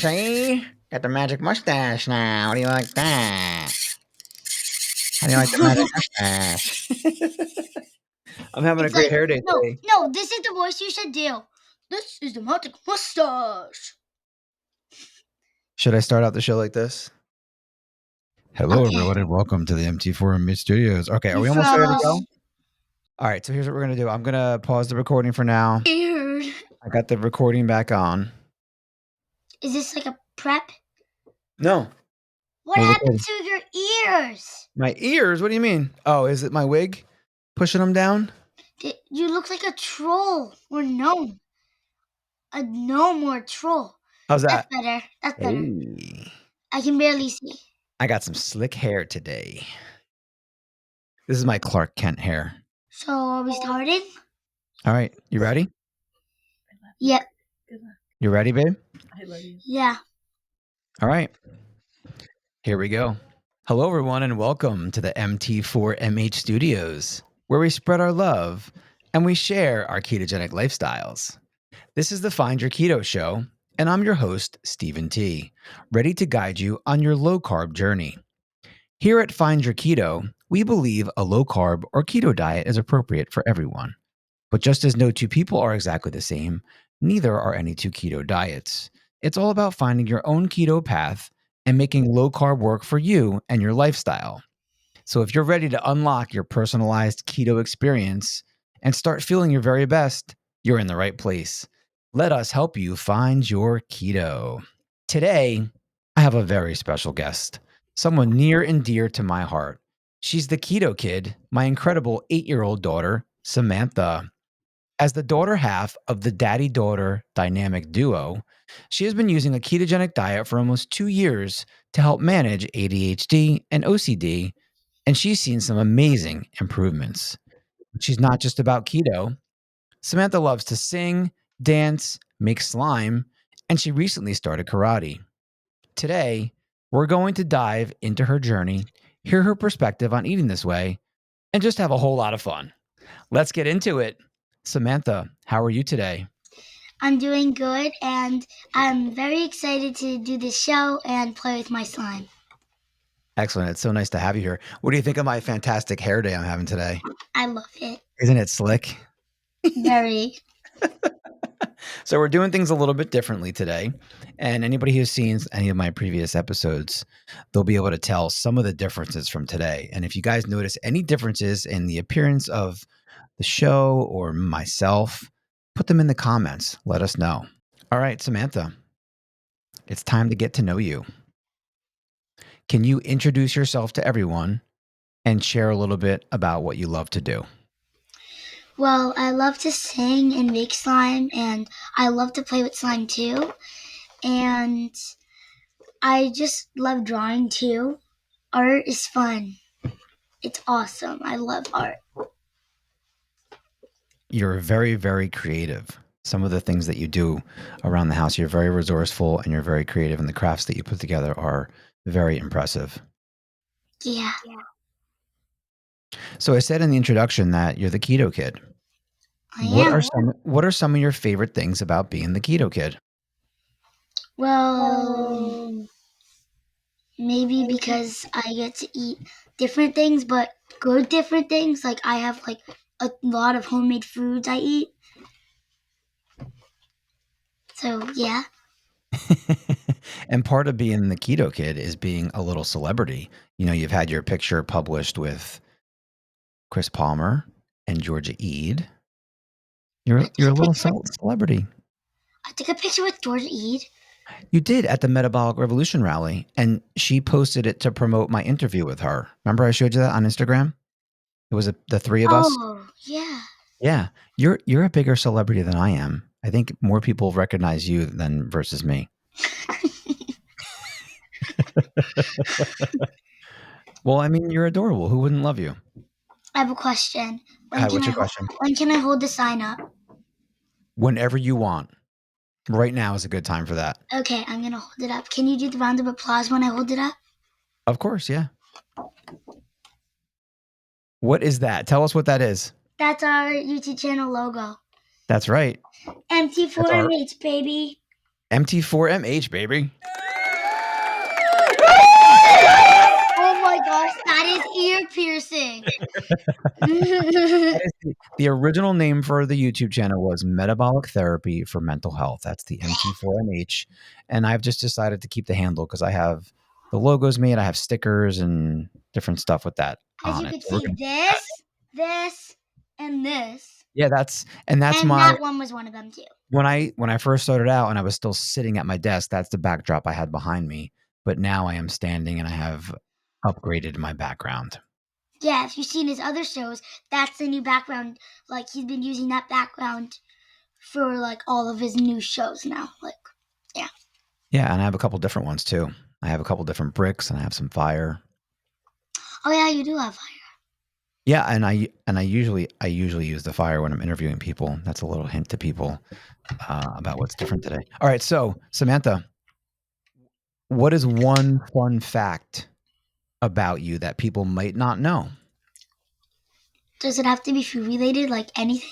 See? Got the magic mustache now. How do you like that? How do you like the magic mustache? I'm having It's a great like, hair day today. no, this is the voice you should do. This is the magic mustache. Should I start out the show like this? Hello, Okay. everyone, and welcome to the MT4MH Studios. Okay, are we almost ready to go? All right, so here's what we're going to do. I'm going to pause the recording for now. Weird. I got the recording back on. Is this like a prep? No. What We're happened recording. to your ears? My ears? What do you mean? Oh, is it my wig pushing them down? You look like a troll or gnome. A gnome or a troll. How's that? That's better. That's better. Hey. I can barely see. I got some slick hair today. This is my Clark Kent hair. So are we starting? All right, you ready? Yep. You ready, babe? I love you. Yeah. All right. Here we go. Hello, everyone, and welcome to the MT4MH Studios, where we spread our love and we share our ketogenic lifestyles. This is the Find Your Keto Show, and I'm your host, Steven T., ready to guide you on your low-carb journey. Here at Find Your Keto, we believe a low-carb or keto diet is appropriate for everyone. But just as no two people are exactly the same, neither are any two keto diets. It's all about finding your own keto path and making low-carb work for you and your lifestyle. So if you're ready to unlock your personalized keto experience and start feeling your very best, you're in the right place. Let us help you find your keto. Today, I have a very special guest, someone near and dear to my heart. She's the Keto-Kid, my incredible 8-year-old daughter, Samantha. As the daughter half of the daddy-daughter dynamic duo, she has been using a ketogenic diet for almost 2 years to help manage ADHD and OCD, and she's seen some amazing improvements. She's not just about keto. Samantha loves to sing, dance, make slime, and she recently started karate. Today, we're going to dive into her journey, hear her perspective on eating this way, and just have a whole lot of fun. Let's get into it. Samantha, how are you today? I'm doing good, and I'm very excited to do this show and play with my slime. Excellent. It's so nice to have you here. What do you think of my fantastic hair day I'm having today? I love it. Isn't it slick? Very. So we're doing things a little bit differently today. And anybody who's seen any of my previous episodes, they'll be able to tell some of the differences from today. And if you guys notice any differences in the appearance of the show or myself, put them in the comments. Let us know. All right, Samantha, it's time to get to know you. Can you introduce yourself to everyone and share a little bit about what you love to do? Well, I love to sing and make slime, and I love to play with slime too. And I just love drawing too. Art is fun. It's awesome. I love art. You're very, very creative. Some of the things that you do around the house, you're very resourceful and you're very creative, and the crafts that you put together are very impressive. Yeah. So I said in the introduction that you're the Keto-Kid. I am. What are some of your favorite things about being the Keto-Kid? Well, maybe because I get to eat different things, but good different things. Like I have like a lot of homemade foods I eat. So yeah. And part of being the Keto-Kid is being a little celebrity. You know, you've had your picture published with Chris Palmer and Georgia Ede. You're a little celebrity. I took a picture with Georgia Ede. You did at the Metabolic Revolution rally, and she posted it to promote my interview with her. Remember I showed you that on Instagram? It was the three of us. Oh, yeah. Yeah, you're a bigger celebrity than I am. I think more people recognize you than versus me. Well, I mean, you're adorable. Who wouldn't love you? I have a question. What's your question? When can I hold the sign up? Whenever you want. Right now is a good time for that. Okay, I'm going to hold it up. Can you do the round of applause when I hold it up? Of course, yeah. What is that? Tell us what that is. That's our YouTube channel logo. That's right. MT4MH, baby. MT4MH, baby. Oh my gosh, that is ear piercing. That is the original name for the YouTube channel was Metabolic Therapy for Mental Health. That's the MT4MH. And I've just decided to keep the handle because I have the logos made. I have stickers and different stuff with that As on you it. could So we're see, gonna keep that. this, and this. Yeah, that's And my that one was one of them too. when I first started out and I was still sitting at my desk, that's the backdrop I had behind me. But now I am standing and I have upgraded my background. Yeah, if you've seen his other shows, that's the new background. Like he's been using that background for like all of his new shows now. Like, yeah. Yeah, and I have a couple different ones too. I have a couple different bricks and I have some fire. Oh yeah, you do have fire. Yeah, and I usually use the fire when I'm interviewing people. That's a little hint to people about what's different today. All right, so Samantha, what is one fun fact about you that people might not know? Does it have to be food related? Like anything?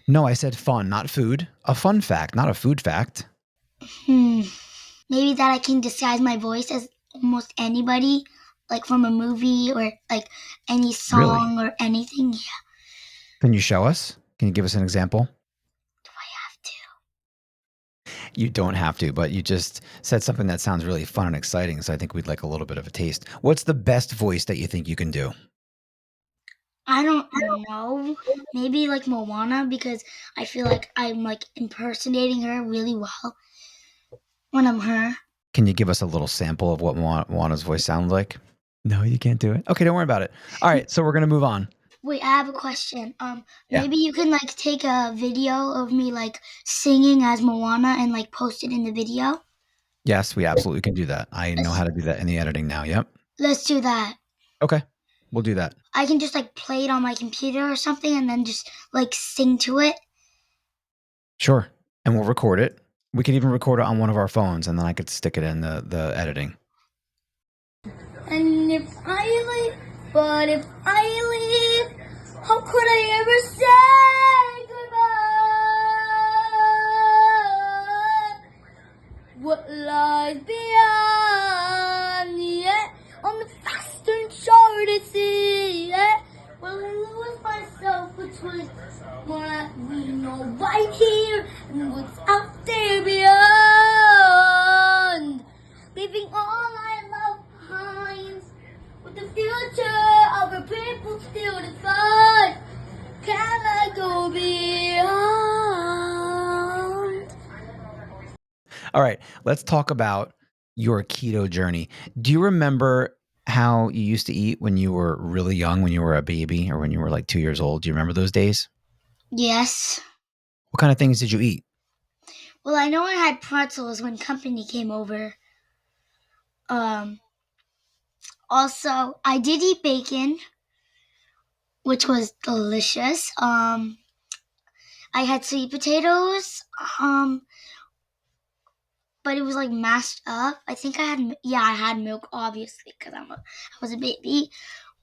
No, I said fun, not food. A fun fact, not a food fact. Maybe that I can disguise my voice as almost anybody, like from a movie or like any Really? song or anything. Yeah, Can you show us? Can you give us an example? do I have to? You don't have to, but you just said something that sounds really fun and exciting, so I think we'd like a little bit of a taste. What's the best voice that you think you can do? I don't know. Maybe like Moana because I feel like I'm like impersonating her really well when I'm her. Can you give us a little sample of what Moana's voice sounds like? No, you can't do it. Okay, don't worry about it. All right, so we're gonna move on. Wait, I have a question. Yeah. Maybe you can like take a video of me like singing as Moana and like post it in the video. Yes, we absolutely can do that. I know Let's how to do that in the editing now. Yep. let's do that. Okay, we'll do that. I can just like play it on my computer or something and then just like sing to it. Sure, and we'll record it. We could even record it on one of our phones, and then I could stick it in the editing. And if I leave, but if I leave, how could I ever say goodbye? What lies beyond, yeah, on the vast uncharted sea, yeah, will I lose myself between what we know right here and what's out there beyond? Leaving all I love behind, with the future of our people still to find. Can I go beyond? All right, let's talk about your keto journey. Do you remember how you used to eat when you were really young, when you were a baby, or when you were like 2 years old? Do you remember those days? Yes. What kind of things did you eat? Well, I know I had pretzels when company came over. Also, I did eat bacon, which was delicious. I had sweet potatoes. But it was like mashed up. I think I had milk obviously because I was a baby.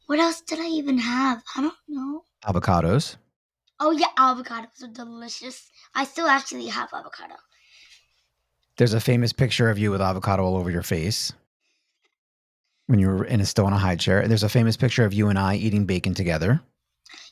What else did I even have? I don't know. Avocados. Oh yeah, avocados are delicious. I still actually have avocado. There's a famous picture of you with avocado all over your face when you were still in a high chair. There's a famous picture of you and I eating bacon together.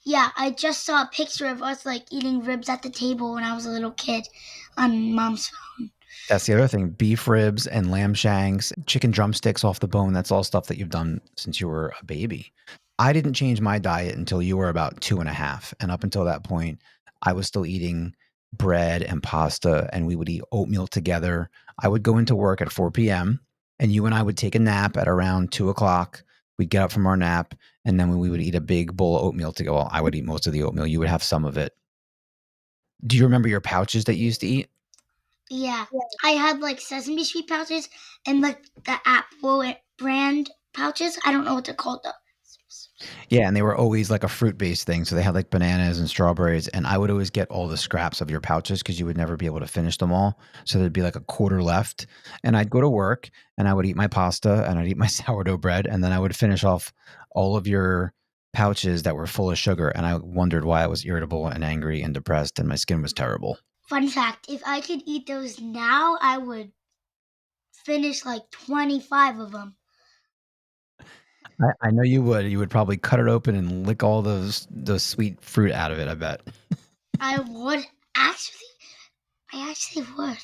Yeah, I just saw a picture of us like eating ribs at the table when I was a little kid on Mom's phone. That's the other thing. Beef ribs and lamb shanks, chicken drumsticks off the bone. That's all stuff that you've done since you were a baby. I didn't change my diet until you were about 2.5. And up until that point, I was still eating bread and pasta, and we would eat oatmeal together. I would go into work at 4 p.m., and you and I would take a nap at around 2 o'clock. We'd get up from our nap, and then we would eat a big bowl of oatmeal together. Well, I would eat most of the oatmeal. You would have some of it. Do you remember your pouches that you used to eat? Yeah, I had like Sesame Street pouches and like the Apple brand pouches. I don't know what they're called though. Yeah, and they were always like a fruit-based thing. So they had like bananas and strawberries, and I would always get all the scraps of your pouches because you would never be able to finish them all. So there'd be like a quarter left, and I'd go to work and I would eat my pasta and I'd eat my sourdough bread, and then I would finish off all of your pouches that were full of sugar, and I wondered why I was irritable and angry and depressed and my skin was terrible. Fun fact, if I could eat those now, I would finish like 25 of them. I know you would. You would probably cut it open and lick all those sweet fruit out of it, I bet. I would actually. I actually would.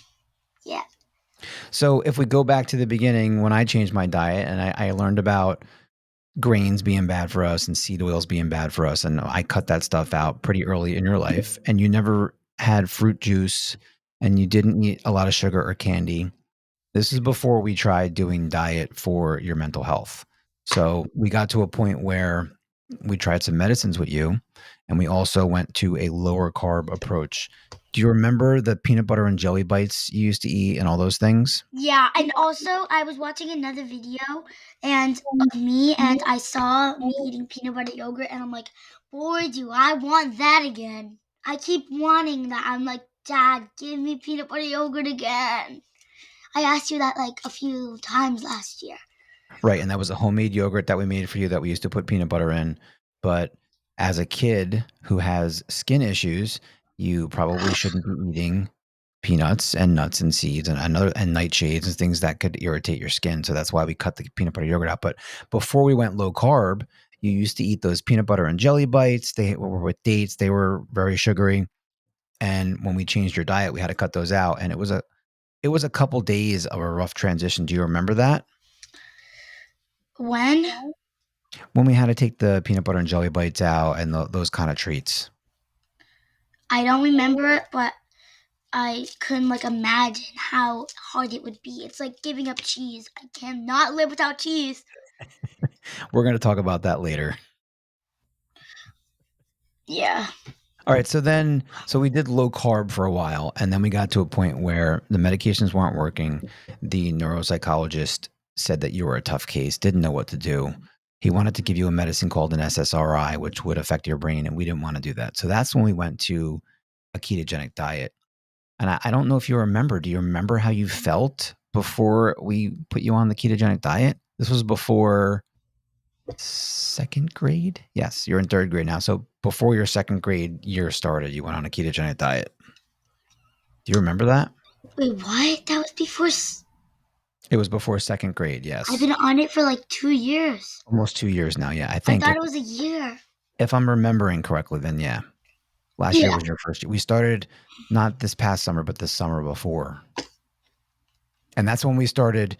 Yeah. So if we go back to the beginning, when I changed my diet and I learned about grains being bad for us and seed oils being bad for us, and I cut that stuff out pretty early in your life, and you never had fruit juice and you didn't eat a lot of sugar or candy. This is before we tried doing diet for your mental health. So we got to a point where we tried some medicines with you, and we also went to a lower carb approach. Do you remember the peanut butter and jelly bites you used to eat and all those things? Yeah, and also I was watching another video and of me and I saw me eating peanut butter yogurt and I'm like, boy, do I want that again. I keep wanting that. I'm like, Dad, give me peanut butter yogurt again. I asked you that like a few times last year. Right, and that was a homemade yogurt that we made for you that we used to put peanut butter in. But as a kid who has skin issues, you probably shouldn't be eating peanuts and nuts and seeds and nightshades and things that could irritate your skin. So that's why we cut the peanut butter yogurt out. But before we went low carb, you used to eat those peanut butter and jelly bites. They were with dates. They were very sugary. And when we changed your diet, we had to cut those out. And it was a couple days of a rough transition. Do you remember that? When? When we had to take the peanut butter and jelly bites out and those kind of treats. I don't remember it, but I couldn't like imagine how hard it would be. It's like giving up cheese. I cannot live without cheese. We're going to talk about that later. Yeah. All right, so we did low carb for a while, and then we got to a point where the medications weren't working. The neuropsychologist said that you were a tough case, didn't know what to do. He wanted to give you a medicine called an SSRI, which would affect your brain, and we didn't want to do that. So that's when we went to a ketogenic diet. And I don't know if you remember. Do you remember how you felt before we put you on the ketogenic diet? This was before second grade. Yes, you're in third grade now. So before your second grade year started, you went on a ketogenic diet. Do you remember that? Wait, what? That was before. It was before second grade. Yes, I've been on it for like 2 years. almost 2 years now. Yeah, I I think thought it was a year. if I'm remembering correctly, then yeah, last year Yeah. was your first year. We started not this past summer, but the summer before. And that's when we started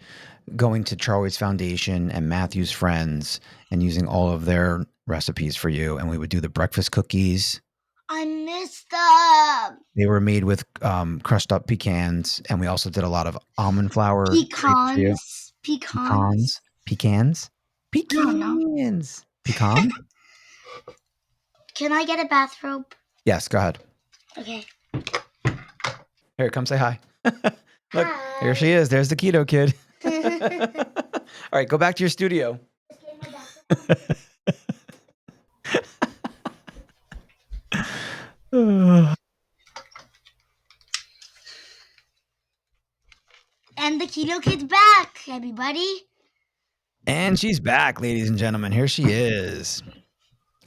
going to Charlie's Foundation and Matthew's friends and using all of their recipes for you. And we would do the breakfast cookies. I missed them. They were made with crushed up pecans. And we also did a lot of almond flour treats for you. Pecans. Pecans? don't know. Pecans. Pecan? Can I get a bathrobe? Yes, go ahead. Okay. Here, come say hi. Look, here she is. There's the Keto-Kid. All right, go back to your studio. And the Keto-Kid's back, everybody. And she's back, ladies and gentlemen. Here she is.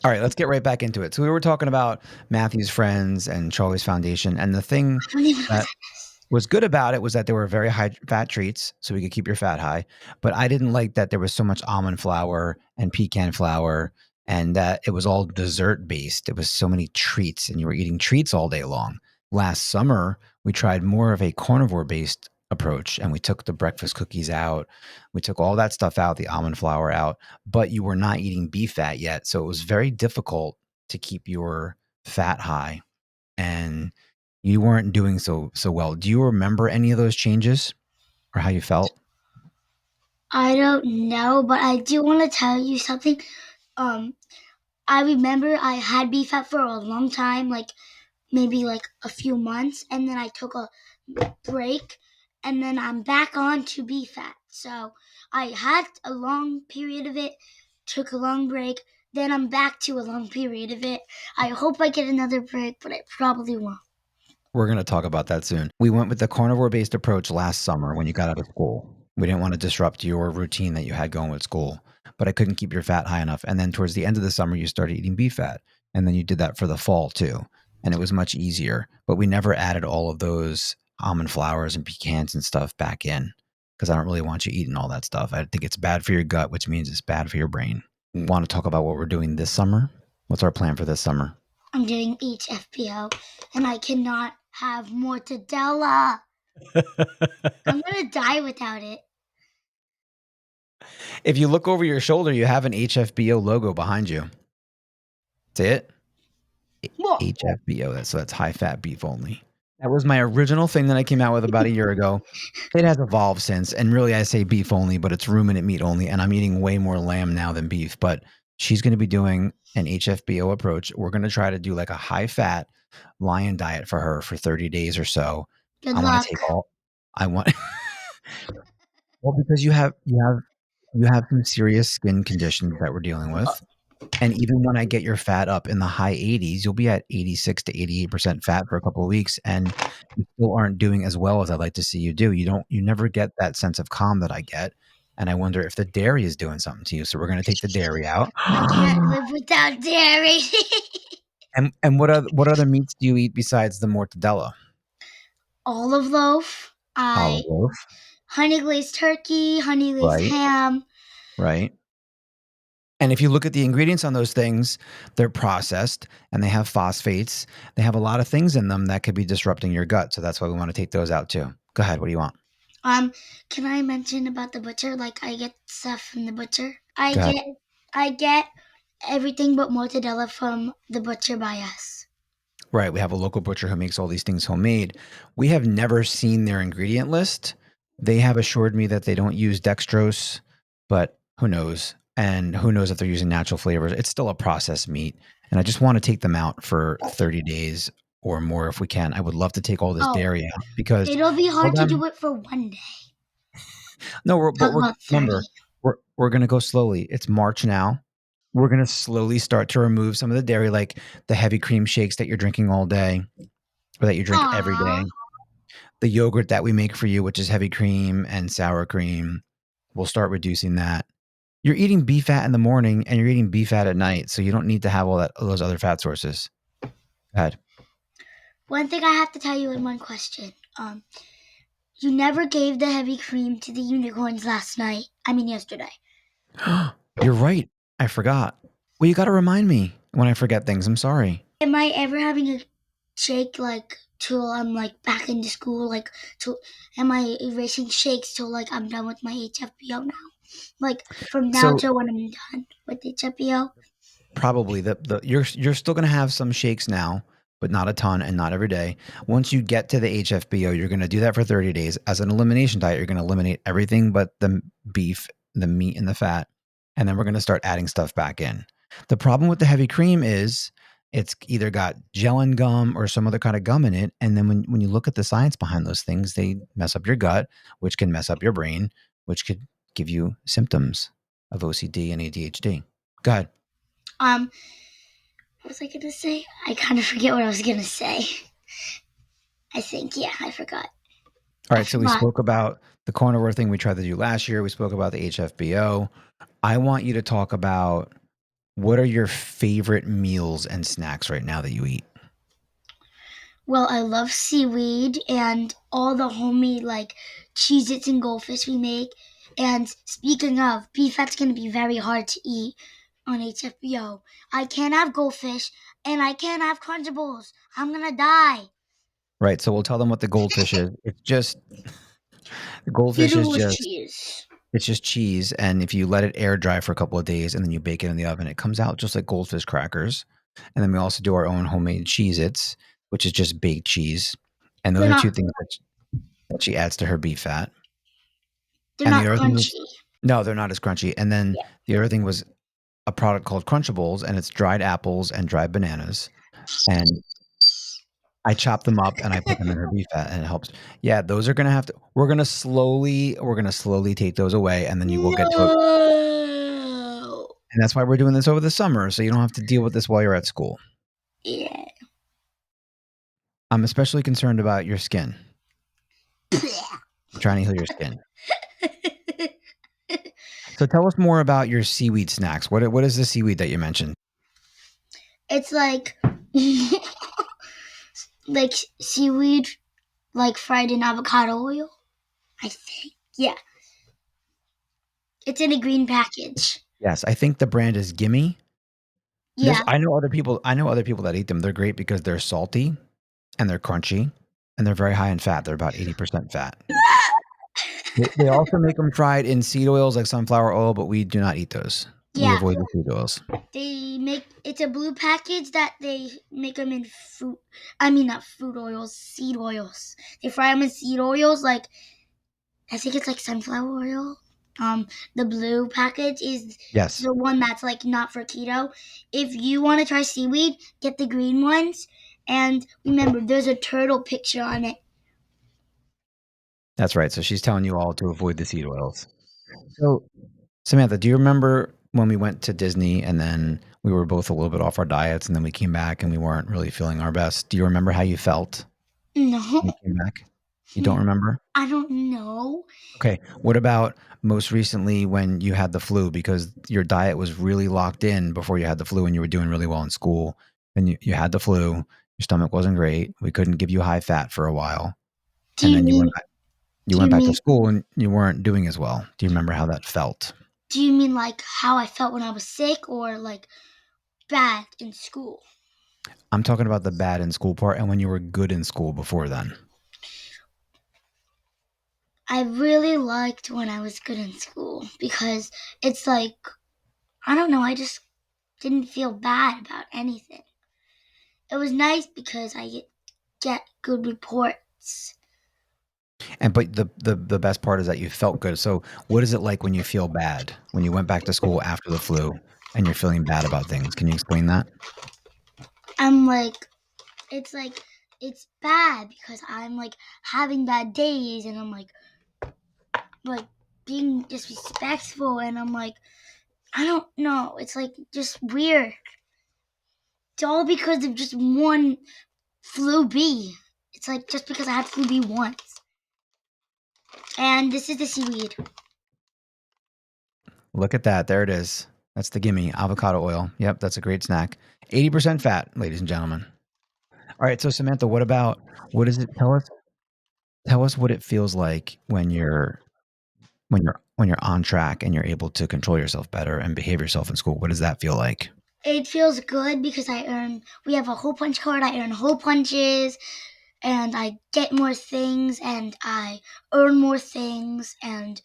All right, let's get right back into it. So we were talking about Matthew's friends and Charlie's Foundation, and the thing I don't even know that what that is. was good about it was that they were very high fat treats, so we could keep your fat high. But I didn't like that there was so much almond flour and pecan flour, and that it was all dessert based. It was so many treats, and you were eating treats all day long. Last summer, we tried more of a carnivore based approach, and we took the breakfast cookies out. We took all that stuff out, the almond flour out, but you were not eating beef fat yet, so it was very difficult to keep your fat high. And you weren't doing so well. Do you remember any of those changes or how you felt? I don't know, but I do want to tell you something. I remember I had beef fat for a long time, like maybe like a few months, and then I took a break, and then I'm back on to beef fat. So I had a long period of it, took a long break, then I'm back to a long period of it. I hope I get another break, but I probably won't. We're going to talk about that soon. We went with the carnivore based approach last summer when you got out of school. We didn't want to disrupt your routine that you had going with school, but I couldn't keep your fat high enough. And then towards the end of the summer, you started eating beef fat. And then you did that for the fall too. and it was much easier. But we never added all of those almond flours and pecans and stuff back in because I don't really want you eating all that stuff. I think it's bad for your gut, which means it's bad for your brain. Want to talk about what we're doing this summer? What's our plan for this summer? I'm doing HFPO, and I cannot have mortadella. I'm gonna die without it. If you look over your shoulder, you have an HFBO logo behind you. See it? Whoa. HFBO. So that's high fat beef only. That was my original thing that I came out with about a year ago. It has evolved since. And really, I say beef only, but it's ruminant meat only. And I'm eating way more lamb now than beef. But she's going to be doing an HFBO approach. We're going to try to do like a high fat lion diet for her for 30 days or so. Good I want to luck. take all, I want, well, because you have some serious skin conditions that we're dealing with. And even when I get your fat up in the high 80s, you'll be at 86 to 88% fat for a couple of weeks, and you still aren't doing as well as I'd like to see you do. You never get that sense of calm that I get. And I wonder if the dairy is doing something to you. So we're going to take the dairy out. I can't live without dairy. And what other meats do you eat besides the mortadella? Olive loaf. Olive loaf, Honey glazed turkey, honey glazed right? ham. Right. And if you look at the ingredients on those things, they're processed and they have phosphates. They have a lot of things in them that could be disrupting your gut. So that's why we want to take those out too. Go ahead. What do you want? Can I mention about the butcher? Like I get stuff from the butcher. I Go ahead. get I get everything but mortadella from the butcher by us. Right. We have a local butcher who makes all these things homemade. We have never seen their ingredient list. They have assured me that they don't use dextrose, but who knows? And who knows if they're using natural flavors? It's still a processed meat. And I just want to take them out for 30 days or more if we can. I would love to take all this Oh, dairy out because it'll be for hard to them, do it for one day. no, Talk about 30. remember, we're going to go slowly. It's March now. We're going to slowly start to remove some of the dairy, like the heavy cream shakes that you're drinking all day or that you drink every Aww. day. The yogurt that we make for you, which is heavy cream and sour cream, we'll start reducing that. You're eating beef fat in the morning and you're eating beef fat at night, so you don't need to have all those other fat sources. Go ahead. One thing I have to tell you in one question. You never gave the heavy cream to the unicorns last night. I mean yesterday. You're right. I forgot. Well, you got to remind me when I forget things. I'm sorry. Am I ever having a shake like till I'm like back into school? Like till am I erasing shakes till like I'm done with my HFPO now? Like from now So till when I'm done with HFPO? probably you're still going to have some shakes now, but not a ton and not every day. Once you get to the HFBO, you're going to do that for 30 days as an elimination diet. You're going to eliminate everything but the beef, the meat, and the fat, and then we're going to start adding stuff back in. The problem with the heavy cream is it's either got gelin gum or some other kind of gum in it, and then when you look at the science behind those things, they mess up your gut, which can mess up your brain, which could give you symptoms of OCD and ADHD. Go ahead. What was I gonna say? I kind of forget what I was gonna say. I think I forgot. All I right, so we forgot. spoke about the carnivore thing we tried to do last year. We spoke about the HFBO. I want you to talk about what are your favorite meals and snacks right now that you eat? Well, I love seaweed and all the homemade like Cheez-Its and goldfish we make. And speaking of, beef fat's gonna be very hard to eat on HFBO. I can't have goldfish and I can't have Crunchables. I'm gonna die. Right, so we'll tell them what the goldfish is. It's just the goldfish is just Delicious. it's just cheese, and if you let it air dry for a couple of days and then you bake it in the oven, it comes out just like goldfish crackers. And then we also do our own homemade Cheez-Its, which is just baked cheese. And those They're are not two things that she adds to her beef fat. they're And the not other thing was crunchy. no, they're not as crunchy. And then Yeah. the other thing was a product called Crunchables, and it's dried apples and dried bananas. And I chop them up and I put them in her beef fat, and it helps. Yeah, those are gonna have to. We're gonna slowly take those away, and then you will get to it. No. And that's why we're doing this over the summer, so you don't have to deal with this while you're at school. Yeah. I'm especially concerned about your skin. I'm trying to heal your skin. So tell us more about your seaweed snacks. What is the seaweed that you mentioned? It's like like seaweed, like fried in avocado oil. I think. Yeah, it's in a green package. Yes, I think the brand is Gimme. There's Yeah. I know other people that eat them. They're great because they're salty and they're crunchy and they're very high in fat. They're about 80% fat. They also make them fried in seed oils like sunflower oil, but we do not eat those. We Yeah, avoid the seed oils. they make it's a blue package that they make them in fruit. I mean, not fruit oils, seed oils. They fry them in seed oils, like I think it's like sunflower oil. The blue package is Yes, the one that's like not for keto. If you want to try seaweed, get the green ones. And remember, there's a turtle picture on it. that's right. So she's telling you all to avoid the seed oils. So, Samantha, do you remember when we went to Disney and then we were both a little bit off our diets and then we came back and we weren't really feeling our best? Do you remember how you felt when No, you came back? You don't remember? I don't know. Okay. What about most recently when you had the flu because your diet was really locked in before you had the flu and you were doing really well in school and you had the flu, your stomach wasn't great. We couldn't give you high fat for a while. Do And you then mean? you Do went you back to mean? school and you weren't doing as well. Do you remember how that felt? Do you mean like how I felt when I was sick, or like bad in school? I'm talking about the bad in school part and when you were good in school before then. I really liked when I was good in school because it's like I don't know. I just didn't feel bad about anything. It was nice because get good reports. And but the best part is that you felt good. So what is it like when you feel bad? When you went back to school after the flu and you're feeling bad about things? Can you explain that? I'm like it's bad because I'm like having bad days and I'm like being disrespectful and I'm like I don't know. It's like just weird. It's all because of just one flu B. It's like just because I had flu B once. And this is the seaweed. Look at that. There it is. That's the gimme avocado oil. Yep, that's a great snack. 80% fat, ladies and gentlemen. All right, so Samantha, what is it? Tell us what it feels like when you're on track and you're able to control yourself better and behave yourself in school. What does that feel like? It feels good because we have a hole punch card. I earn hole punches and I get more things and I earn more things. And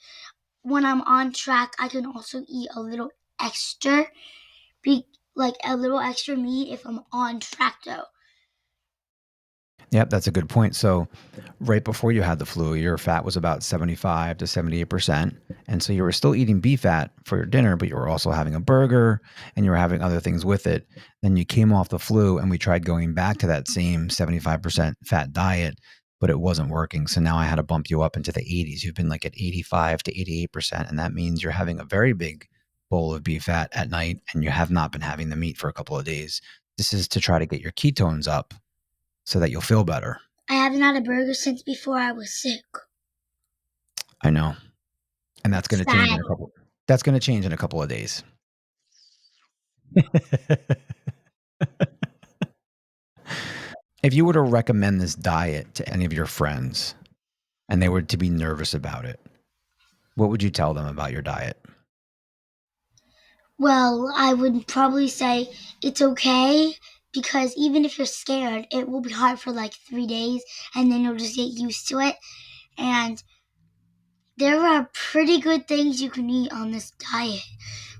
when I'm on track, I can also eat a little extra, like a little extra meat if I'm on track though. Yep, that's a good point. So, right before you had the flu, your fat was about 75 to 78%. And so you were still eating beef fat for your dinner, but you were also having a burger and you were having other things with it. Then you came off the flu and we tried going back to that same 75% fat diet, but it wasn't working. So now I had to bump you up into the 80s. You've been like at 85 to 88%. And that means you're having a very big bowl of beef fat at night and you have not been having the meat for a couple of days. This is to try to get your ketones up so that you'll feel better. I haven't had a burger since before I was sick. I know. And that's gonna change in Sad. a couple that's gonna change in a couple of days. If you were to recommend this diet to any of your friends and they were to be nervous about it, what would you tell them about your diet? Well, I would probably say it's okay because even if you're scared, it will be hard for like 3 days and then you'll just get used to it. And there are pretty good things you can eat on this diet.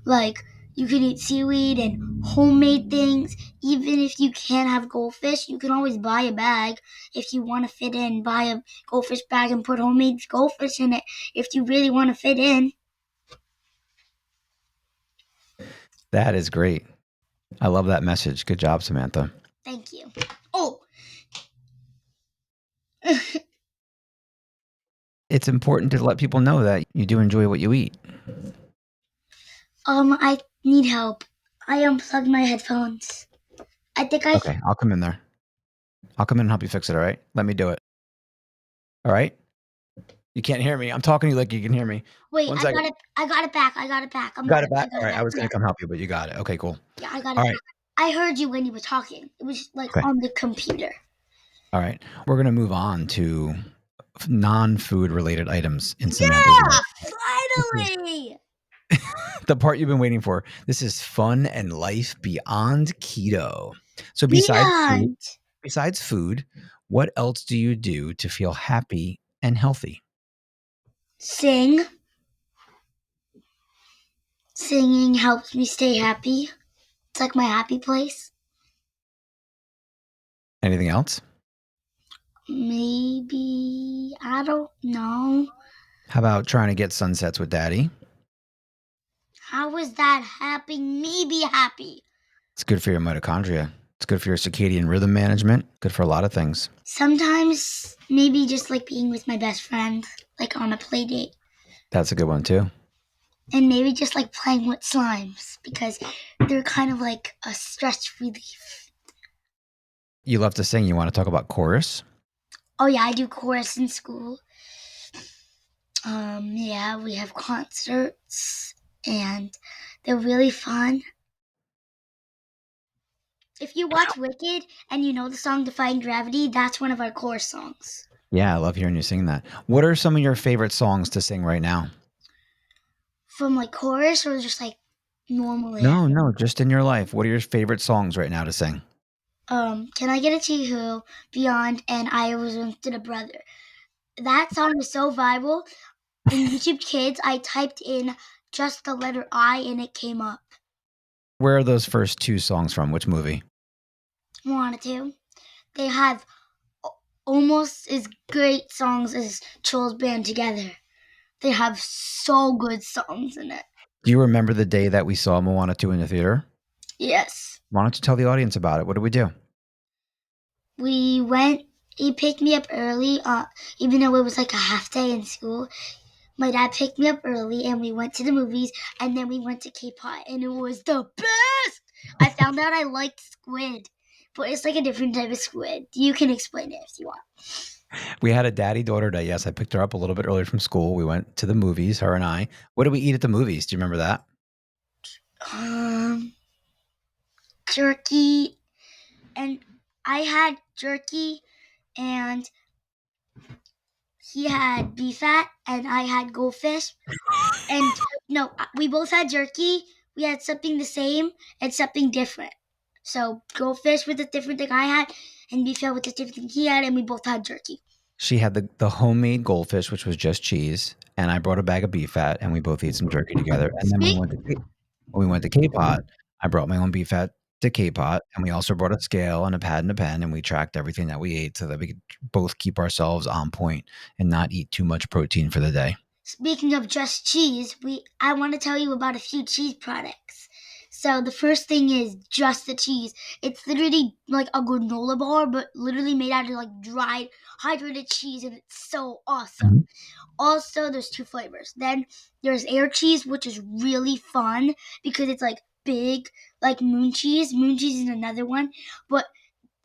Like, you can eat seaweed and homemade things. Even if you can't have goldfish, you can always buy a bag if you want to fit in. Buy a goldfish bag and put homemade goldfish in it if you really want to fit in. That is great. I love that message. Good job, Samantha. Thank you. Oh, It's important to let people know that you do enjoy what you eat. I need help. I unplugged my headphones. I think I. Okay, I'll come in there. I'll come in and help you fix it, all right? Let me do it. All right? You can't hear me. I'm talking to you like you can hear me. Wait, One I second. got it. I got it back. I got it back. Got it I back? got All it right, back. I was Yeah, gonna come help you, but you got it. Okay, cool. yeah, I got it All back. right. I heard you when you were talking. It was like Okay. on the computer. All right. We're going to move on to non-food related items in Samantha's Yeah, life. This is finally. the part you've been waiting for. This is fun and life beyond keto. So Beyond besides food, what else do you do to feel happy and healthy? sing. Singing helps me stay happy. It's like my happy place. Anything else? Maybe I don't know. How about trying to get sunsets with daddy? How is that helping me be happy? It's good for your mitochondria. It's good for your circadian rhythm management. Good for a lot of things. Sometimes maybe just like being with my best friend, like on a play date. That's a good one too. And maybe just like playing with slimes because they're kind of like a stress relief. You love to sing. You want to talk about chorus? Oh yeah, I do chorus in school. Yeah, we have concerts and they're really fun. If you watch Wicked and you know the song Defying Gravity, that's one of our chorus songs. Yeah, I love hearing you sing that. What are some of your favorite songs to sing right now? From like chorus or just like normally. No, just in your life. What are your favorite songs right now to sing? Can I Get a Who, Beyond, and I Was Once a Brother. That song is so viral. In YouTube Kids, I typed in just the letter I and it came up. Where are those first two songs from? Which movie? Wanted to. They have almost as great songs as Chill's Band together. They have so good songs in it. Do you remember the day that we saw Moana 2 in the theater? Yes. Why don't you tell the audience about it? What did we do? We went, he picked me up early, even though it was like a half day in school. My dad picked me up early and we went to the movies and then we went to K-Pot and it was the best! I found out I liked squid, but it's like a different type of squid. You can explain it if you want. We had a daddy-daughter day. Yes, I picked her up a little bit earlier from school. We went to the movies, her and I. What did we eat at the movies? Do you remember that? Jerky, and I had jerky and he had beef fat and I had goldfish. And no, we both had jerky. We had something the same and something different. So goldfish with a different thing I had, and beef fat with a different thing he had, and we both had jerky. She had the homemade goldfish, which was just cheese, and I brought a bag of beef fat, and we both ate some jerky together. And then Speak. when we went to K-Pot, I brought my own beef fat to K-Pot, and we also brought a scale and a pad and a pen, and we tracked everything that we ate so that we could both keep ourselves on point and not eat too much protein for the day. Speaking of just cheese, I want to tell you about a few cheese products. So the first thing is just the cheese. It's literally like a granola bar, but literally made out of like dried, hydrated cheese, and it's so awesome. Mhm. Also, there's two flavors. Then there's air cheese, which is really fun because it's like big, like moon cheese. Moon cheese is another one, but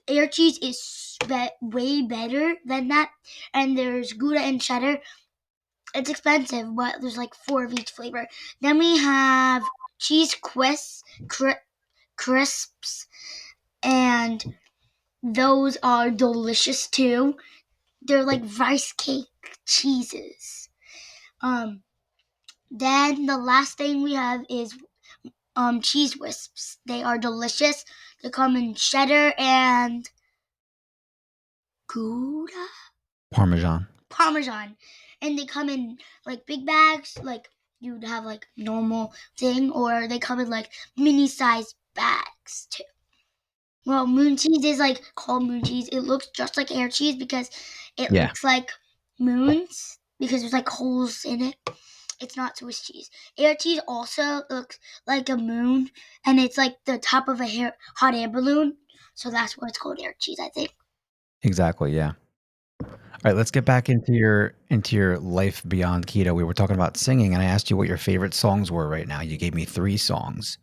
air cheese is way better than that. And there's Gouda and cheddar. It's expensive, but there's like four of each flavor. Then we have cheese crisps, and those are delicious too. They're like rice cake cheeses. Um, then the last thing we have is cheese wisps. They are delicious. They come in cheddar and Gouda Parmesan. Parmesan, and they come in like big bags, like you'd have like normal thing, or they come in like mini size bags too. Well, moon cheese is like called moon cheese. It looks just like air cheese because it Yeah, looks like moons because there's like holes in it. It's not Swiss cheese. Air cheese also looks like a moon, and it's like the top of a hot air balloon. So that's why it's called air cheese, I think. exactly. Yeah. All right, let's get back into your life beyond keto. We were talking about singing, and I asked you what your favorite songs were right now. You gave me 3 songs.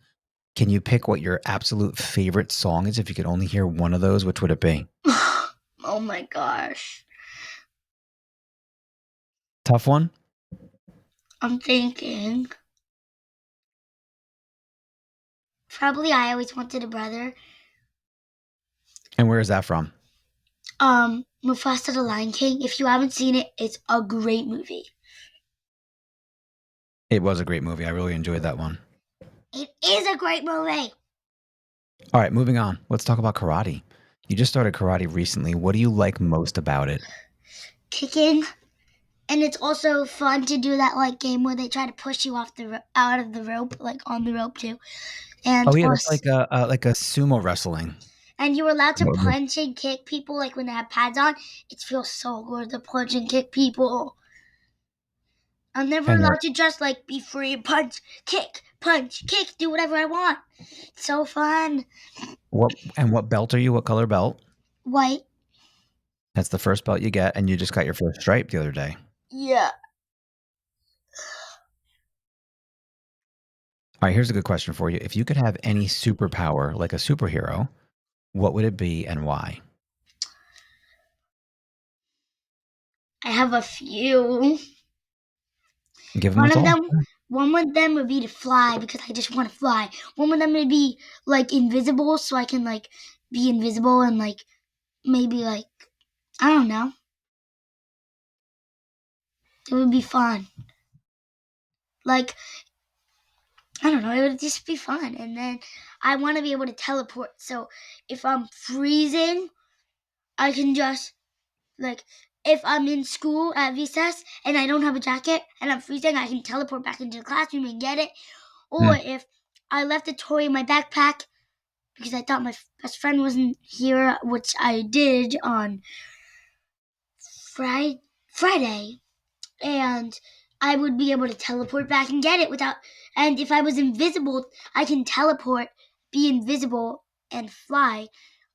Can you pick what your absolute favorite song is? If you could only hear one of those, which would it be? Oh my gosh. Tough one? I'm thinking. Probably I always wanted a brother. And where is that from? Mufasa the Lion King. If you haven't seen it, it's a great movie. It was a great movie. I really enjoyed that one. It is a great movie. All right, moving on. Let's talk about karate. You just started karate recently. What do you like most about it? Kicking, and it's also fun to do that like game where they try to push you off the out of the rope, like on the rope too. And Oh yeah, that's also, like a sumo wrestling. and you're allowed to What would- punch and kick people like when they have pads on. It feels so good to punch and kick people. I'm never And allowed to just like be free and punch, kick, do whatever I want. It's so fun. what belt are you? What color belt? White. That's the first belt you get, and you just got your first stripe the other day. Yeah. All right, here's a good question for you. If you could have any superpower, like a superhero, what would it be and why? I have a few. Give them One us of all. them one of them would be to fly because I just want to fly. One of them would be like invisible so I can like be invisible and like maybe like I don't know. It would be fun. Like I don't know, it would just be fun. And then I want to be able to teleport. So if I'm freezing, I can just like if I'm in school at recess and I don't have a jacket and I'm freezing, I can teleport back into the classroom and get it. Or Mm. if I left a toy in my backpack because I thought my best friend wasn't here, which I did on Friday, and I would be able to teleport back and get it without. And if I was invisible, I can teleport, be invisible, and fly.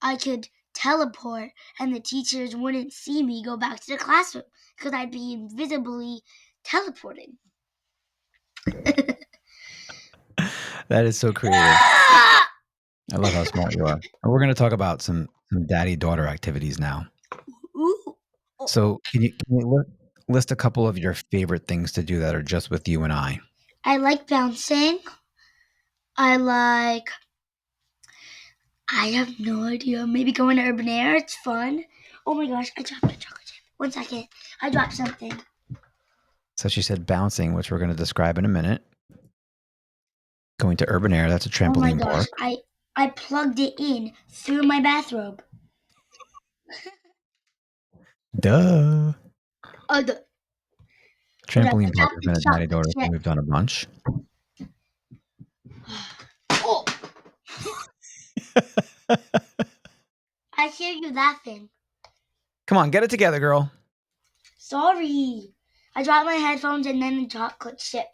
I could teleport, and the teachers wouldn't see me go back to the classroom because I'd be invisibly teleporting. That is so creative. I love how smart you are. And we're going to talk about some daddy-daughter activities now. Ooh. So, can you list a couple of your favorite things to do that are just with you and I? I like bouncing. I have no idea. Maybe going to urban air. It's fun. Oh my gosh, I dropped a chocolate chip. 1 second. I dropped something. So she said bouncing, which we're going to describe in a minute. Going to urban air, that's a Oh my trampoline gosh, park. I plugged it in through my bathrobe. Duh. Oh, the whatever. I Trampoline park dropped has the been a daddy-daughter chocolate thing chip. we've done a bunch. Oh, I hear you laughing. Come on, get it together, girl. Sorry. I dropped my headphones and then the chocolate chip.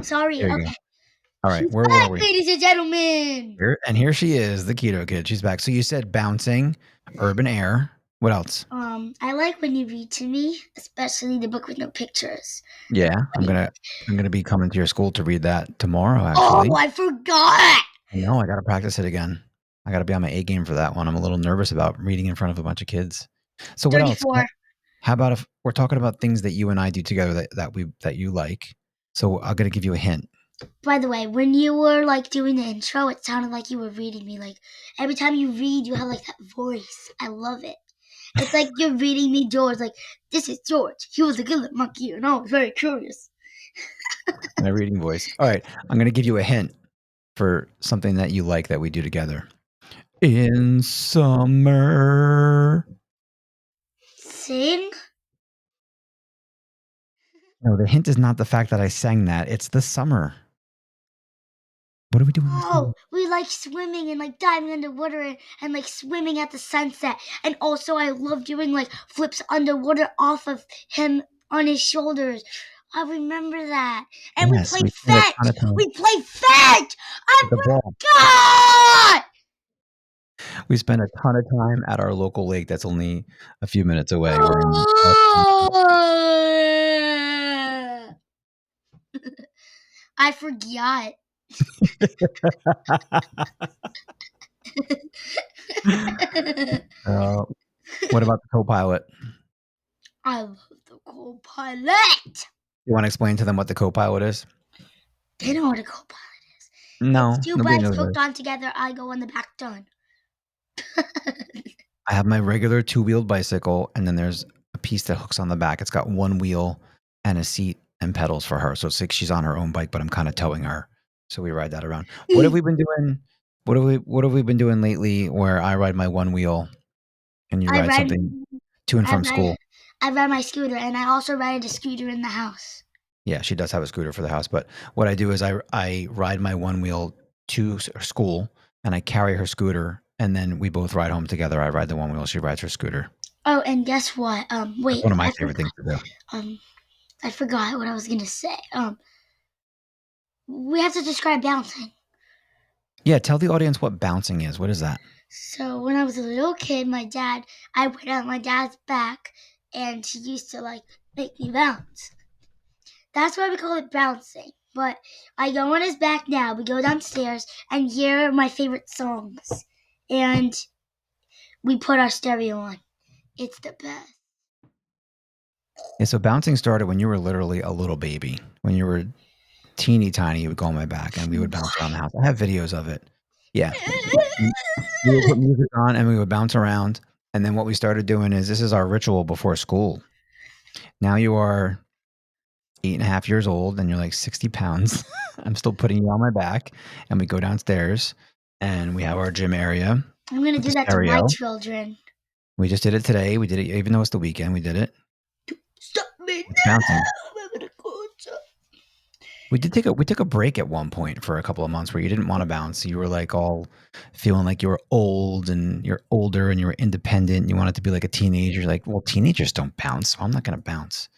Sorry. There you go. Okay. All right, She's where were back, we? ladies and gentlemen. And here she is, the Keto-Kid. She's back. So you said bouncing, urban air. What else? I like when you read to me, especially the book with no pictures. Yeah, I'm gonna be coming to your school to read that tomorrow. Oh, Actually, I forgot. I know I got to practice it again. I got to be on my A game for that one. I'm a little nervous about reading in front of a bunch of kids. So what else? 34. How about if we're talking about things that you and I do together that you like? So I'm gonna give you a hint. By the way, when you were like doing the intro, it sounded like you were reading me. Like every time you read, you have like that voice. I love it. It's like you're reading me George. Like this is George. He was a killer monkey, and I was very curious. My reading voice. All right, I'm gonna give you a hint for something that you like that we do together. In summer. Sing? No, the hint is not the fact that I sang that. It's the summer. What do we do in the summer? Oh, we like swimming and like diving underwater and like swimming at the sunset. And also, I love doing like flips underwater off of him on his shoulders. I remember that. And we Yes, we played spend a ton fetch. of time We played fetch. with the I ball. forgot. We spend a ton of time at our local lake that's only a few minutes away. We're in I forgot. uh, what about the co-pilot? I love the co-pilot. You want to explain to them what the co-pilot is? They know what a co-pilot is. It's No, two nobody bikes knows hooked this. on together. I go on the back done. I have my regular two-wheeled bicycle, and then there's a piece that hooks on the back. It's got one wheel and a seat and pedals for her. So it's like she's on her own bike, but I'm kind of towing her. So we ride that around. What have we been doing? What have we been doing lately where I ride my one wheel and you I ride ride something to and I from ride school? I ride my scooter, and I also ride a scooter in the house. Yeah, she does have a scooter for the house, but what I do is I ride my one wheel to school and I carry her scooter and then we both ride home together. I ride the one wheel, she rides her scooter. Oh, and guess what? That's Wait, one of my favorite things to do. um, I forgot what I was gonna say. We have to describe bouncing. Yeah, tell the audience what bouncing is. What is that? So when I was a little kid, I went on my dad's back, and he used to like make me bounce. That's why we call it bouncing. But I go on his back now. We go downstairs and hear my favorite songs, and we put our stereo on. It's the best. Yeah, so bouncing started when you were literally a little baby. When you were teeny tiny, you would go on my back and we would bounce around the house. I have videos of it. Yeah. We we would put music on and we would bounce around. And then what we started doing is this is our ritual before school. Now you are 8.5 years old and you're like 60 pounds. I'm still putting you on my back. And we go downstairs and we have our gym area I'm gonna with do the that to my stereo. children. We just did it today. We did it even though it's the weekend. We did it. Stop me It's bouncing. now! I'm gonna go outside. We took a break at one point for a couple of months where you didn't wanna bounce. You were, like, all feeling like you were old and you're older and you were independent. You wanted to be like a teenager. You're like, "Well, teenagers don't bounce, so I'm not gonna bounce."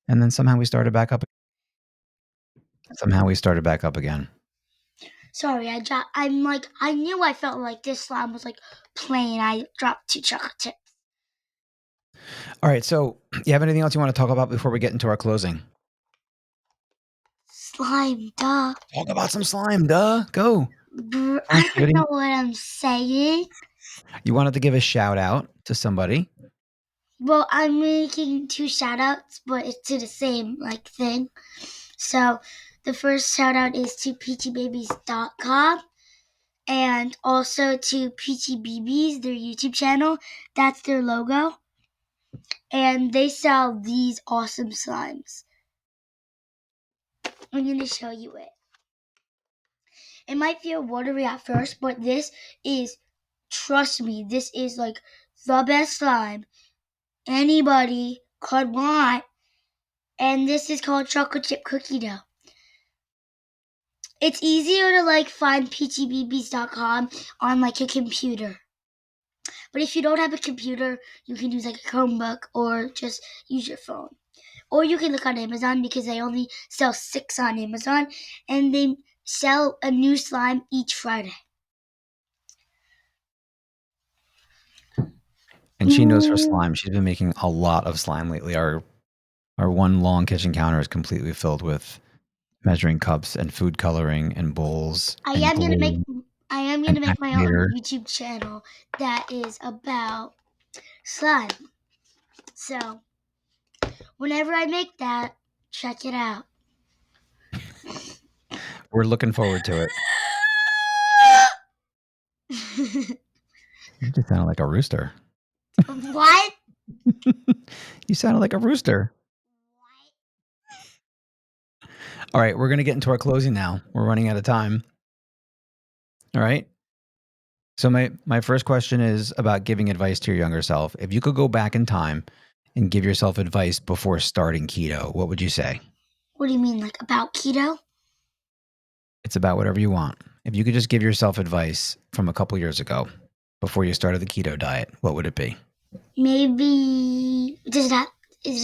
And then somehow we started back up again. Sorry, I knew I felt like this slime was like plain. I dropped 2 chocolate chips. Alright, so you have anything else you wanna talk about before we get into our closing? Slime, duh. Talk about some slime, duh. Go. Come on, I give don't it know what I'm saying. You wanted to give a shout out to somebody. Well, I'm making 2 shout outs, but it's to the same like thing. So the first shout out is to peachybabies.com and also to Peachy BBs, their YouTube channel. That's their logo. And they sell these awesome slimes. I'm going to show you it. It might feel watery at first, but trust me, this is like the best slime anybody could want. And this is called chocolate chip cookie dough. It's easier to like find peachybbbs.com on like a computer. But if you don't have a computer, you can use like a Chromebook or just use your phone. Or you can look on Amazon because they only sell 6 on Amazon and they sell a new slime each Friday. And she knows her slime. She's been making a lot of slime lately. Our one long kitchen counter is completely filled with measuring cups and food coloring and bowls I and am gonna make glue I am and gonna make my own activator. YouTube channel that is about slime. So whenever I make that, check it out. We're looking forward to it. You just sounded like a rooster. What? You sounded like a rooster. All right, we're going to get into our closing now. We're running out of time. All right. So my first question is about giving advice to your younger self. If you could go back in time and give yourself advice before starting keto, what would you say? What do you mean, like about keto? It's about whatever you want. If you could just give yourself advice from a couple years ago before you started the keto diet, what would it be? Maybe is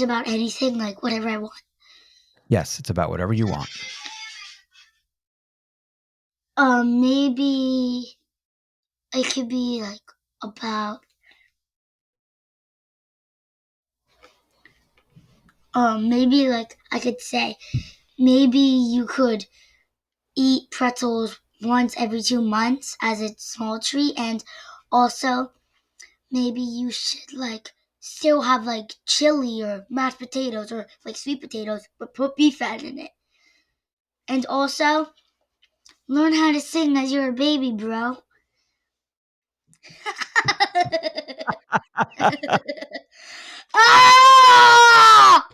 it about anything, like whatever I want? Yes, it's about whatever you want. Maybe it could be like about maybe like I could say maybe you could eat pretzels once every 2 months as a small treat, and also maybe you should like still have like chili or mashed potatoes or like sweet potatoes, but put beef fat in it. And also learn how to sing as you're a baby, bro. Ah!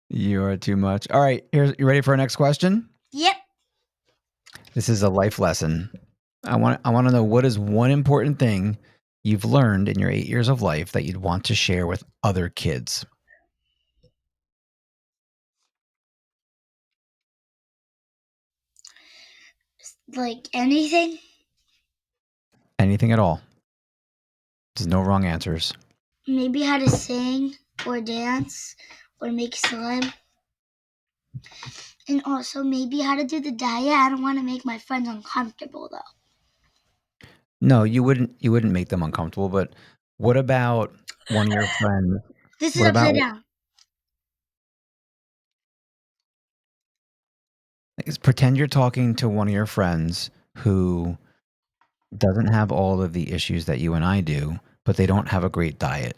You are too much. All right, you ready for our next question? Yep. This is a life lesson. I want to know, what is one important thing you've learned in your 8 years of life that you'd want to share with other kids? Like anything? Anything at all. There's no wrong answers. Maybe how to sing or dance or make slime. And also maybe how to do the diet. I don't want to make my friends uncomfortable though. No, you wouldn't make them uncomfortable, but what about one of your friends? This is What about, upside down. like, pretend you're talking to one of your friends who doesn't have all of the issues that you and I do, but they don't have a great diet.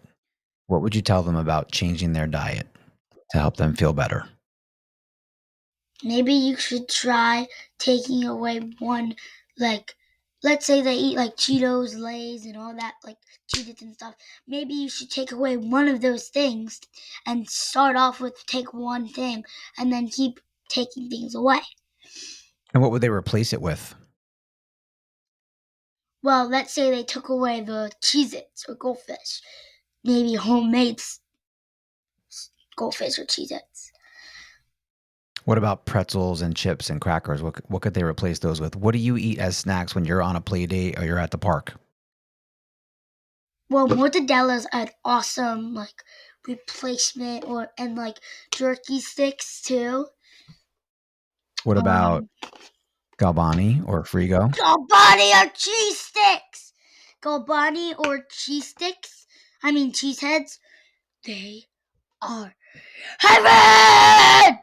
What would you tell them about changing their diet to help them feel better? Maybe you should try taking away one, like, let's say they eat like Cheetos, Lay's, and all that, like Cheetos and stuff. Maybe you should take away one of those things and start off with take one thing and then keep taking things away. And what would they replace it with? Well, let's say they took away the Cheez-Its or Goldfish. Maybe homemade Goldfish or Cheez-Its. What about pretzels and chips and crackers? What could they replace those with? What do you eat as snacks when you're on a play date or you're at the park? Well, mortadella's an awesome like replacement, or and like jerky sticks too. What about Um, Galbani or Frigo? Galbani or cheese sticks. Galbani or cheese sticks. I mean cheese heads. They are heaven.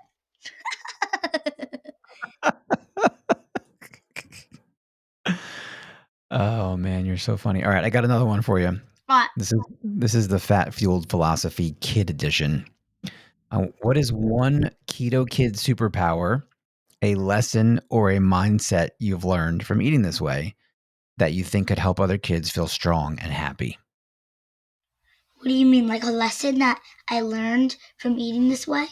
Oh man, you're so funny. All right, I got another one for you. But This is the fat fueled philosophy kid edition. What is one Keto-Kid superpower, a lesson, or a mindset you've learned from eating this way that you think could help other kids feel strong and happy? what do you mean, like a lesson that I learned from eating this way?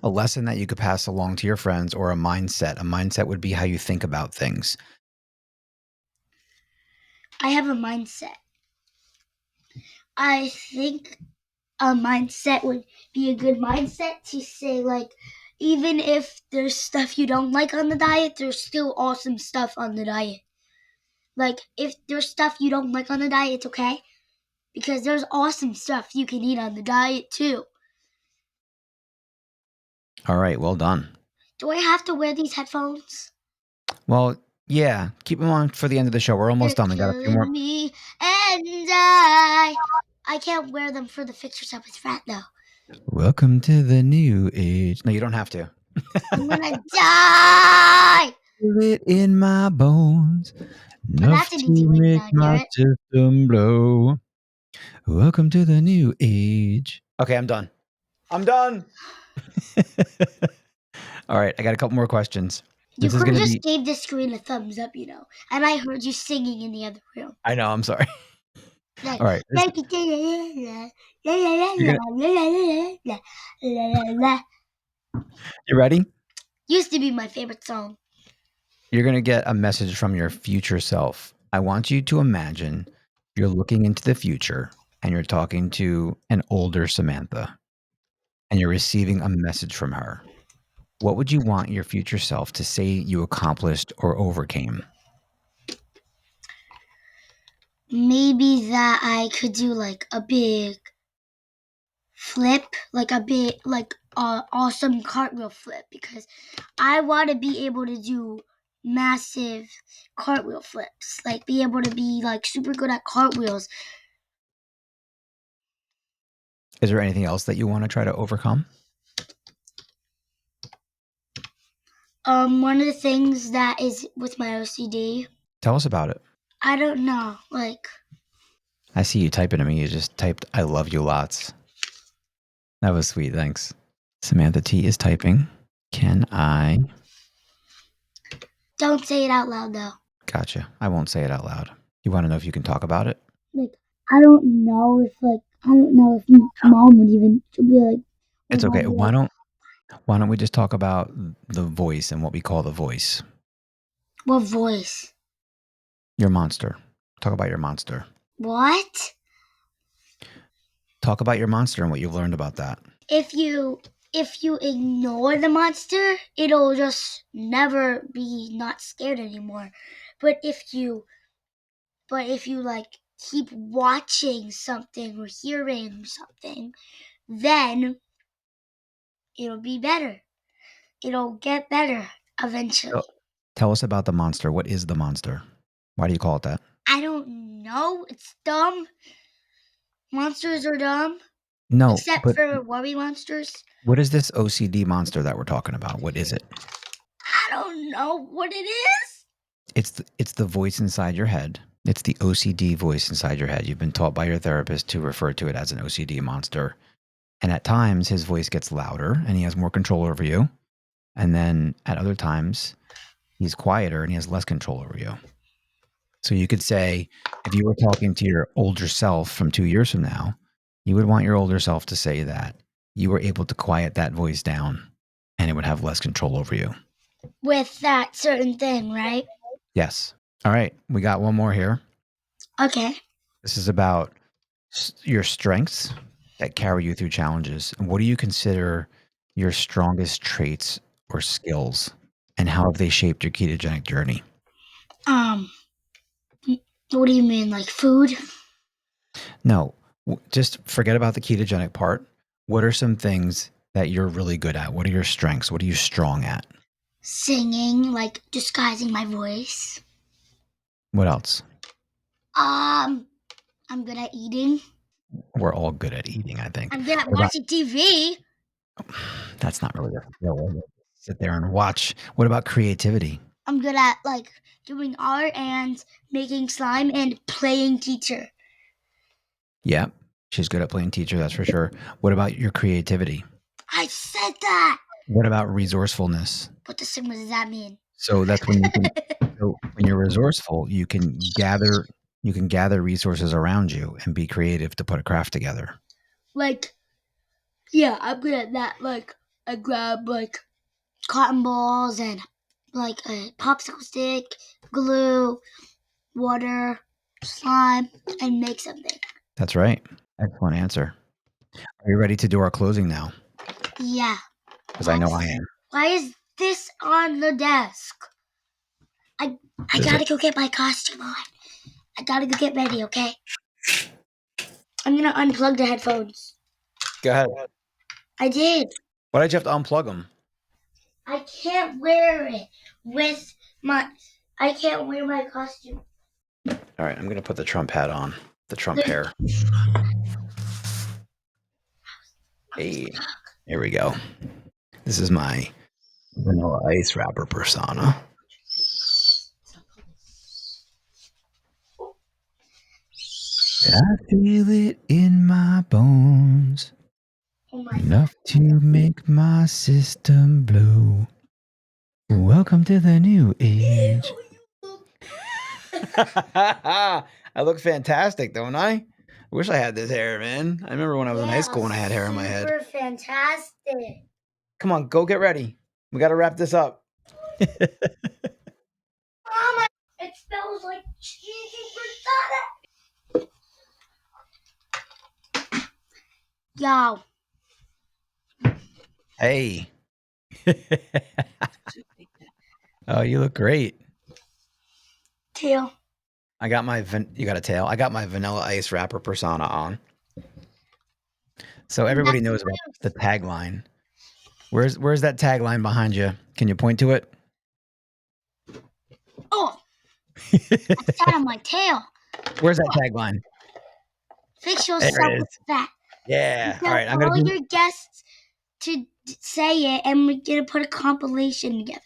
A lesson that you could pass along to your friends, or a mindset. A mindset would be how you think about things. I have a mindset. I think a mindset would be a good mindset to say, like, even if there's stuff you don't like on the diet, there's still awesome stuff on the diet. Like, if there's stuff you don't like on the diet, it's okay, because there's awesome stuff you can eat on the diet too. All right, well done. Do I have to wear these headphones? Well, yeah, keep them on for the end of the show. We're They're almost done. We got a few more. killing me, and I can't wear them for the pictures of his fat though. Welcome to the new age. No, you don't have to. I'm gonna die. Feel it in my bones, Oh, enough that's an to easy way to make not hear my it. system blow. Welcome to the new age. Okay, I'm done. I'm done. All right, I got a couple more questions. You This is could going have to just be. gave the screen a thumbs up, and I heard you singing in the other room. I know. I'm sorry. Like, All right, you're gonna. You ready? used to be my favorite song. You're going to get a message from your future self. I want you to imagine you're looking into the future and you're talking to an older Samantha and you're receiving a message from her. What would you want your future self to say you accomplished or overcame? Maybe that I could do like a big flip, like a big, like awesome cartwheel flip, because I want to be able to do massive cartwheel flips, like be able to be like super good at cartwheels. Is there anything else that you want to try to overcome? One of the things that is with my OCD, Tell us about it. I don't know, like I see you typing to me. You just typed, I love you lots. That was sweet. Thanks. Samantha T is typing. Can I? don't say it out loud though. Gotcha. I won't say it out loud. You want to know if you can talk about it? Like, I don't know if mom would even. She'll be like, my It's mom okay. would be like, Why don't we just talk about the voice and what we call the voice? what voice? Your monster. Talk about your monster. What? Talk about your monster and what you've learned about that. If you ignore the monster, it'll just never be not scared anymore. But if you like keep watching something or hearing something, then it'll be better. It'll get better eventually. Tell us about the monster. What is the monster? Why do you call it that? I don't know. It's dumb. Monsters are dumb, No, except but for worry monsters. what is this OCD monster that we're talking about? What is it? I don't know what it is. It's the voice inside your head. It's the OCD voice inside your head. You've been taught by your therapist to refer to it as an OCD monster. And at times his voice gets louder and he has more control over you. And then at other times he's quieter and he has less control over you. So you could say, if you were talking to your older self from 2 years from now, you would want your older self to say that you were able to quiet that voice down and it would have less control over you. With that certain thing, right? Yes. All right. We got one more here. Okay. This is about your strengths that carry you through challenges. And what do you consider your strongest traits or skills? And how have they shaped your ketogenic journey? What do you mean, like food? No, just forget about the ketogenic part. What are some things that you're really good at? What are your strengths? What are you strong at? Singing, like disguising my voice. What else? I'm good at eating. We're all good at eating, I think. I'm good at What about, watching TV. that's not really a skill, is it? Sit there and watch. What about creativity? I'm good at like doing art and making slime and playing teacher. Yeah, she's good at playing teacher, that's for sure. What about your creativity? I said that. What about resourcefulness? What does that mean? So that's when you can. So when you're resourceful, you can gather resources around you and be creative to put a craft together. Like, yeah, I'm good at that. Like, I grab like cotton balls and like a popsicle stick, glue, water, slime, and make something. That's right. Excellent answer. Are you ready to do our closing now? Yeah. Because I know I am. Why is this on the desk? I gotta go get my costume on. I gotta go get ready, okay? I'm gonna unplug the headphones. Go ahead. I did. Why did you have to unplug them? I can't wear it with my. I can't wear my costume. All right, I'm going to put the Trump hat on. The Trump hair. Hey, here we go. This is my vanilla ice wrapper persona. I feel it in my bones, Oh my enough to make my system blow. Welcome to the new age. I look fantastic, don't I? Wish I had this hair, man. I remember when I was in high school when I had hair on my head. Super fantastic. Come on, go get ready. We got to wrap this up. Mama, it smells like cheesy frittata. Yo. Hey. Oh, you look great. Tail. I got my you got a tail. I got my vanilla ice wrapper persona on. So everybody knows about the tagline. Where's that tagline behind you? Can you point to it? Oh, I sat on my tail. Where's that tagline? Fix There yourself it is. with that. Yeah. Tell All right. I'm gonna all do. your guests to say it, and we're gonna put a compilation together.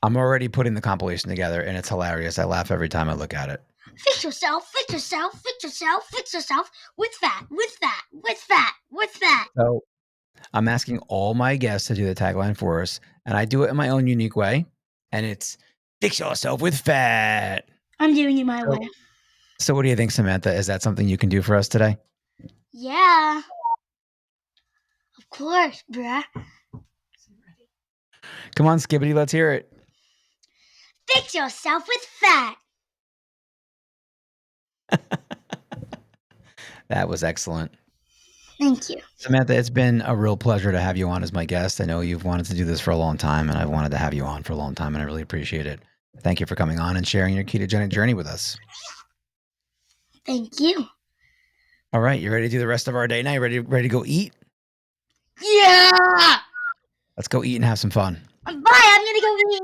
I'm already putting the compilation together, and it's hilarious. I laugh every time I look at it. Fix yourself, fix yourself, fix yourself, fix yourself with that, with that, with that, with that. So I'm asking all my guests to do the tagline for us, and I do it in my own unique way. And it's fix yourself with fat. I'm doing it my way. So what do you think, Samantha? Is that something you can do for us today? Yeah. Of course, bruh. Come on, Skibbity, let's hear it. Fix yourself with fat. That was excellent. Thank you. Samantha, it's been a real pleasure to have you on as my guest. I know you've wanted to do this for a long time, and I've wanted to have you on for a long time, and I really appreciate it. Thank you for coming on and sharing your ketogenic journey with us. Thank you. All right, you ready to do the rest of our day now? You ready to go eat? Yeah. Let's go eat and have some fun. Bye. I'm gonna go eat.